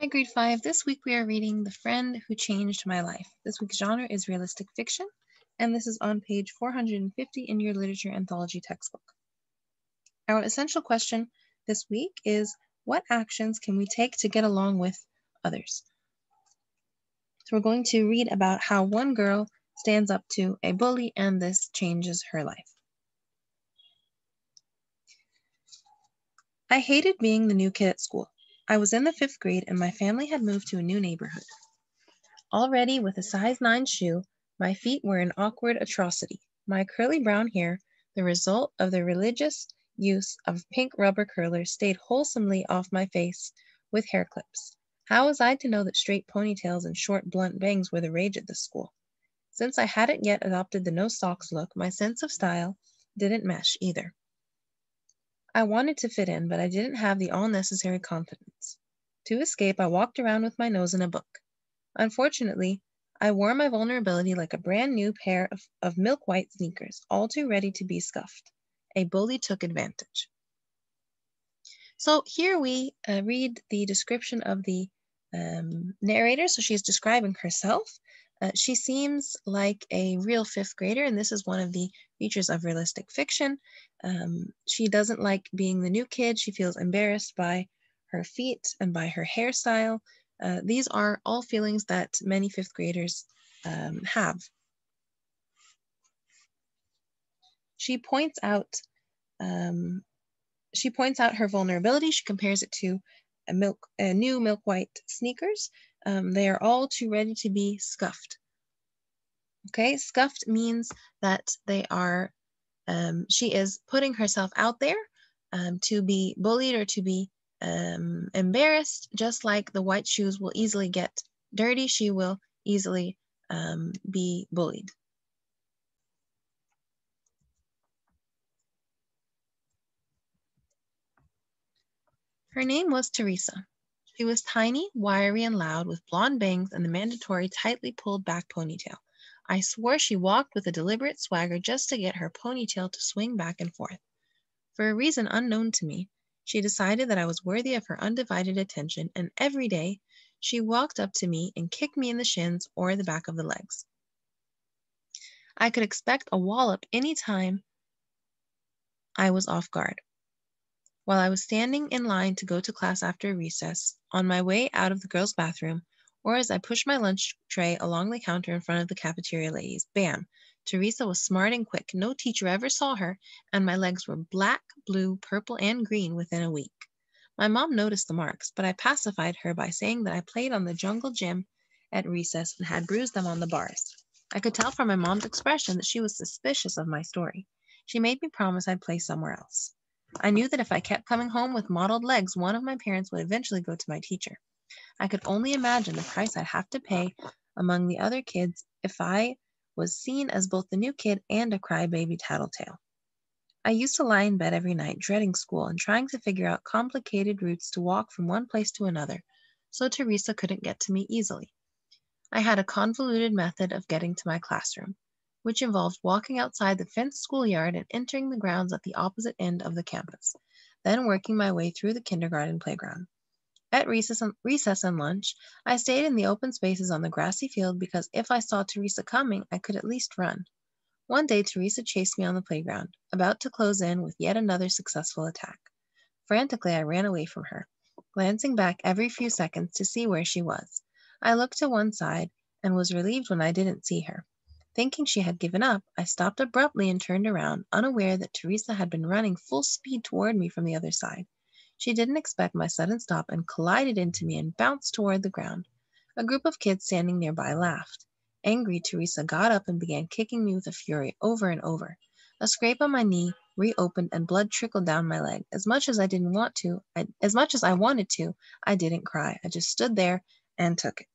Hi, grade 5. This week we are reading The Friend Who Changed My Life. This week's genre is realistic fiction, and this is on page 450 in your literature anthology textbook. Our essential question this week is, what actions can we take to get along with others? So we're going to read about how one girl stands up to a bully, and this changes her life. I hated being the new kid at school. I was in the 5th grade and my family had moved to a new neighborhood. Already with a size 9 shoe, my feet were an awkward atrocity. My curly brown hair, the result of the religious use of pink rubber curlers, stayed wholesomely off my face with hair clips. How was I to know that straight ponytails and short blunt bangs were the rage at this school? Since I hadn't yet adopted the no socks look, my sense of style didn't mesh either. I wanted to fit in, but I didn't have the all-necessary confidence. To escape, I walked around with my nose in a book. Unfortunately, I wore my vulnerability like a brand new pair of milk white sneakers, all too ready to be scuffed. A bully took advantage. So here we read the description of the narrator. So she's describing herself. She seems like a real 5th grader, and this is one of the features of realistic fiction. She doesn't like being the new kid. She feels embarrassed by her feet and by her hairstyle. These are all feelings that many 5th graders have. She points out her vulnerability. She compares it to new milk white sneakers. They are all too ready to be scuffed. Okay, scuffed means that they are, she is putting herself out there to be bullied or to be embarrassed. Just like the white shoes will easily get dirty, she will easily be bullied. Her name was Teresa. She was tiny, wiry, and loud, with blonde bangs and the mandatory tightly pulled back ponytail. I swore she walked with a deliberate swagger just to get her ponytail to swing back and forth. For a reason unknown to me, she decided that I was worthy of her undivided attention, and every day she walked up to me and kicked me in the shins or the back of the legs. I could expect a wallop any time I was off guard. While I was standing in line to go to class after recess, on my way out of the girls' bathroom, or as I pushed my lunch tray along the counter in front of the cafeteria ladies, bam! Teresa was smart and quick. No teacher ever saw her, and my legs were black, blue, purple, and green within a week. My mom noticed the marks, but I pacified her by saying that I played on the jungle gym at recess and had bruised them on the bars. I could tell from my mom's expression that she was suspicious of my story. She made me promise I'd play somewhere else. I knew that if I kept coming home with mottled legs, one of my parents would eventually go to my teacher. I could only imagine the price I'd have to pay among the other kids if I was seen as both the new kid and a crybaby tattletale. I used to lie in bed every night, dreading school and trying to figure out complicated routes to walk from one place to another, so Teresa couldn't get to me easily. I had a convoluted method of getting to my classroom, which involved walking outside the fenced schoolyard and entering the grounds at the opposite end of the campus, then working my way through the kindergarten playground. At recess and lunch, I stayed in the open spaces on the grassy field because if I saw Teresa coming, I could at least run. One day, Teresa chased me on the playground, about to close in with yet another successful attack. Frantically, I ran away from her, glancing back every few seconds to see where she was. I looked to one side and was relieved when I didn't see her. Thinking she had given up, I stopped abruptly and turned around, unaware that Teresa had been running full speed toward me from the other side. She didn't expect my sudden stop and collided into me and bounced toward the ground. A group of kids standing nearby laughed. Angry, Teresa got up and began kicking me with a fury over and over. A scrape on my knee reopened and blood trickled down my leg. As much as I wanted to, I didn't cry. I just stood there and took it.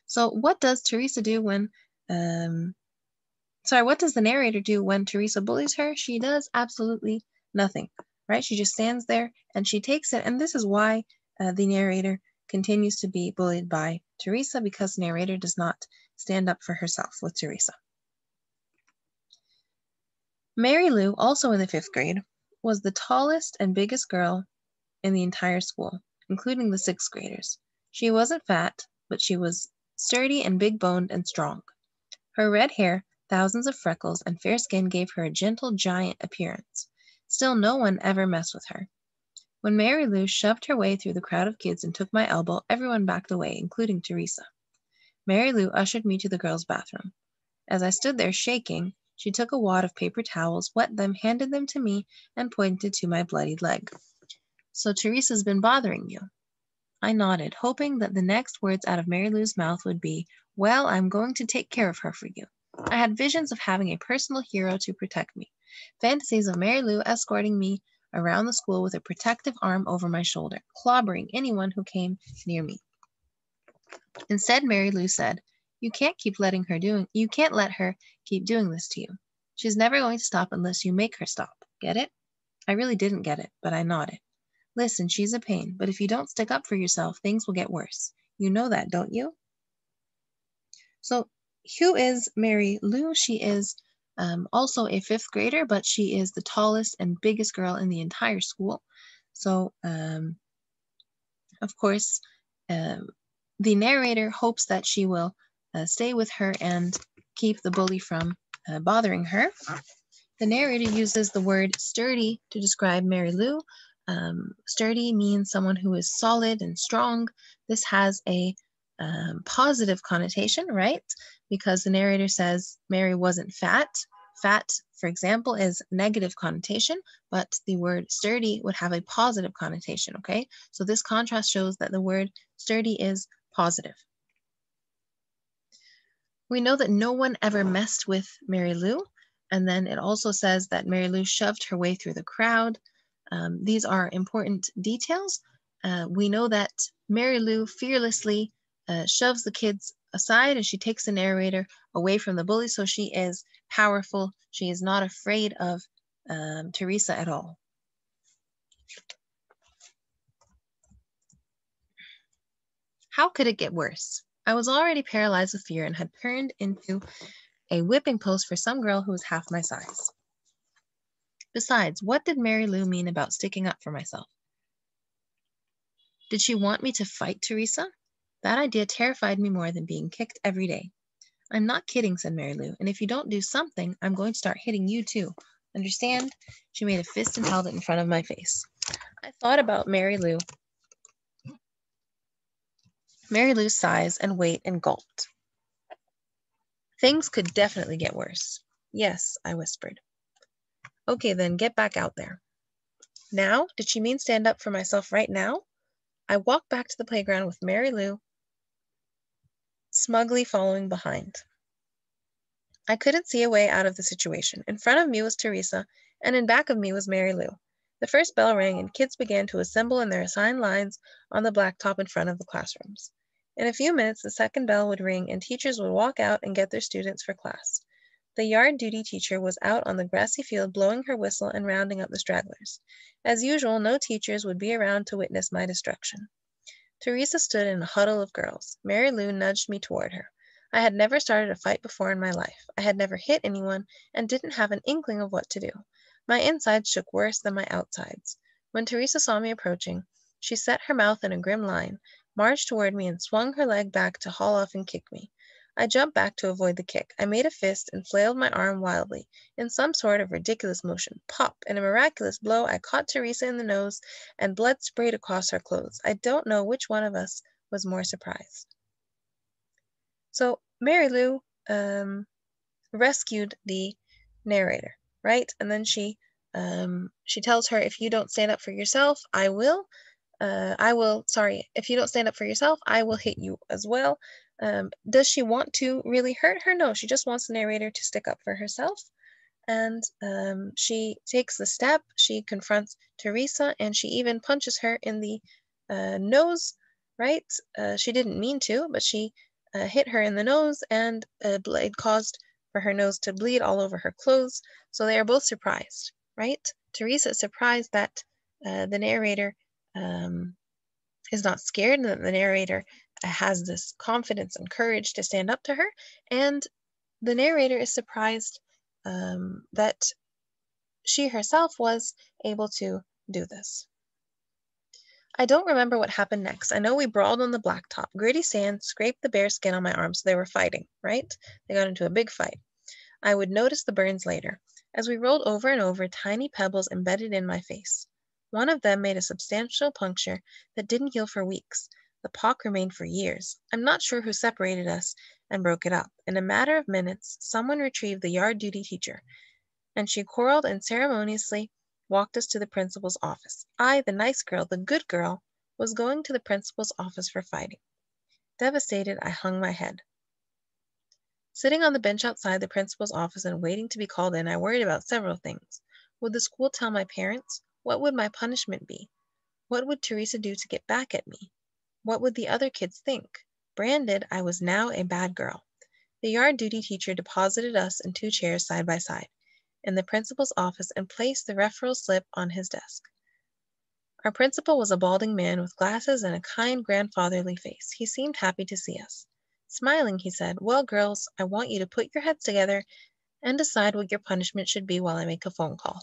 So what does Teresa do when, what does the narrator do when Teresa bullies her? She does absolutely nothing, right? She just stands there and she takes it. And this is why the narrator continues to be bullied by Teresa, because the narrator does not stand up for herself with Teresa. Mary Lou, also in the 5th grade, was the tallest and biggest girl in the entire school. including the 6th graders. She wasn't fat, but she was sturdy and big-boned and strong. Her red hair, thousands of freckles, and fair skin gave her a gentle giant appearance. Still, no one ever messed with her. When Mary Lou shoved her way through the crowd of kids and took my elbow, everyone backed away, including Teresa. Mary Lou ushered me to the girls' bathroom. As I stood there shaking, she took a wad of paper towels, wet them, handed them to me, and pointed to my bloodied leg. So Teresa's been bothering you? I nodded, hoping that the next words out of Mary Lou's mouth would be, well, I'm going to take care of her for you. I had visions of having a personal hero to protect me, fantasies of Mary Lou escorting me around the school with a protective arm over my shoulder, clobbering anyone who came near me. Instead, Mary Lou said, you can't let her keep doing this to you. She's never going to stop unless you make her stop. Get it? I really didn't get it, but I nodded. Listen, she's a pain, but if you don't stick up for yourself, things will get worse. You know that, don't you? So, who is Mary Lou? She is also a 5th grader, but she is the tallest and biggest girl in the entire school. So, of course, the narrator hopes that she will stay with her and keep the bully from bothering her. The narrator uses the word sturdy to describe Mary Lou. Sturdy means someone who is solid and strong. This has a positive connotation, right? Because the narrator says Mary wasn't fat. Fat, for example, is negative connotation, but the word sturdy would have a positive connotation, okay? So this contrast shows that the word sturdy is positive. We know that no one ever messed with Mary Lou, and then it also says that Mary Lou shoved her way through the crowd. These are important details. We know that Mary Lou fearlessly shoves the kids aside and she takes the narrator away from the bully, so she is powerful. She is not afraid of Teresa at all. How could it get worse? I was already paralyzed with fear and had turned into a whipping post for some girl who was half my size. Besides, what did Mary Lou mean about sticking up for myself? Did she want me to fight Teresa? That idea terrified me more than being kicked every day. I'm not kidding, said Mary Lou, and if you don't do something, I'm going to start hitting you too. Understand? She made a fist and held it in front of my face. I thought about Mary Lou's size and weight and gulped. Things could definitely get worse. Yes, I whispered. Okay, then get back out there. Now? Did she mean stand up for myself right now? I walked back to the playground with Mary Lou smugly following behind. I couldn't see a way out of the situation. In front of me was Teresa, and in back of me was Mary Lou. The first bell rang, and kids began to assemble in their assigned lines on the blacktop in front of the classrooms. In a few minutes, the second bell would ring, and teachers would walk out and get their students for class. The yard duty teacher was out on the grassy field blowing her whistle and rounding up the stragglers. As usual, no teachers would be around to witness my destruction. Teresa stood in a huddle of girls. Mary Lou nudged me toward her. I had never started a fight before in my life. I had never hit anyone and didn't have an inkling of what to do. My insides shook worse than my outsides. When Teresa saw me approaching, she set her mouth in a grim line, marched toward me, and swung her leg back to haul off and kick me. I jumped back to avoid the kick. I made a fist and flailed my arm wildly, in some sort of ridiculous motion. Pop! In a miraculous blow, I caught Teresa in the nose, and blood sprayed across her clothes. I don't know which one of us was more surprised. So Mary Lou rescued the narrator, right? And then she tells her, if you don't stand up for yourself, if you don't stand up for yourself, I will hit you as well. Does she want to really hurt her? No, she just wants the narrator to stick up for herself. And she takes the step, she confronts Teresa, and she even punches her in the nose, right? She didn't mean to, but she hit her in the nose, and it caused for her nose to bleed all over her clothes. So they are both surprised, right? Teresa is surprised that the narrator is not scared, and that the narrator has this confidence and courage to stand up to her. And the narrator is surprised that she herself was able to do this. I don't remember what happened next. I know we brawled on the blacktop. Gritty sand scraped the bare skin on my arms, so they were fighting, right? They got into a big fight. I would notice the burns later. As we rolled over and over, tiny pebbles embedded in my face. One of them made a substantial puncture that didn't heal for weeks. The pock remained for years. I'm not sure who separated us and broke it up. In a matter of minutes, someone retrieved the yard duty teacher, and she quarreled and ceremoniously walked us to the principal's office. I, the nice girl, the good girl, was going to the principal's office for fighting. Devastated, I hung my head. Sitting on the bench outside the principal's office and waiting to be called in, I worried about several things. Would the school tell my parents? What would my punishment be? What would Teresa do to get back at me? What would the other kids think? Branded, I was now a bad girl. The yard duty teacher deposited us in 2 chairs side by side in the principal's office and placed the referral slip on his desk. Our principal was a balding man with glasses and a kind grandfatherly face. He seemed happy to see us. Smiling, he said, "Well, girls, I want you to put your heads together and decide what your punishment should be while I make a phone call."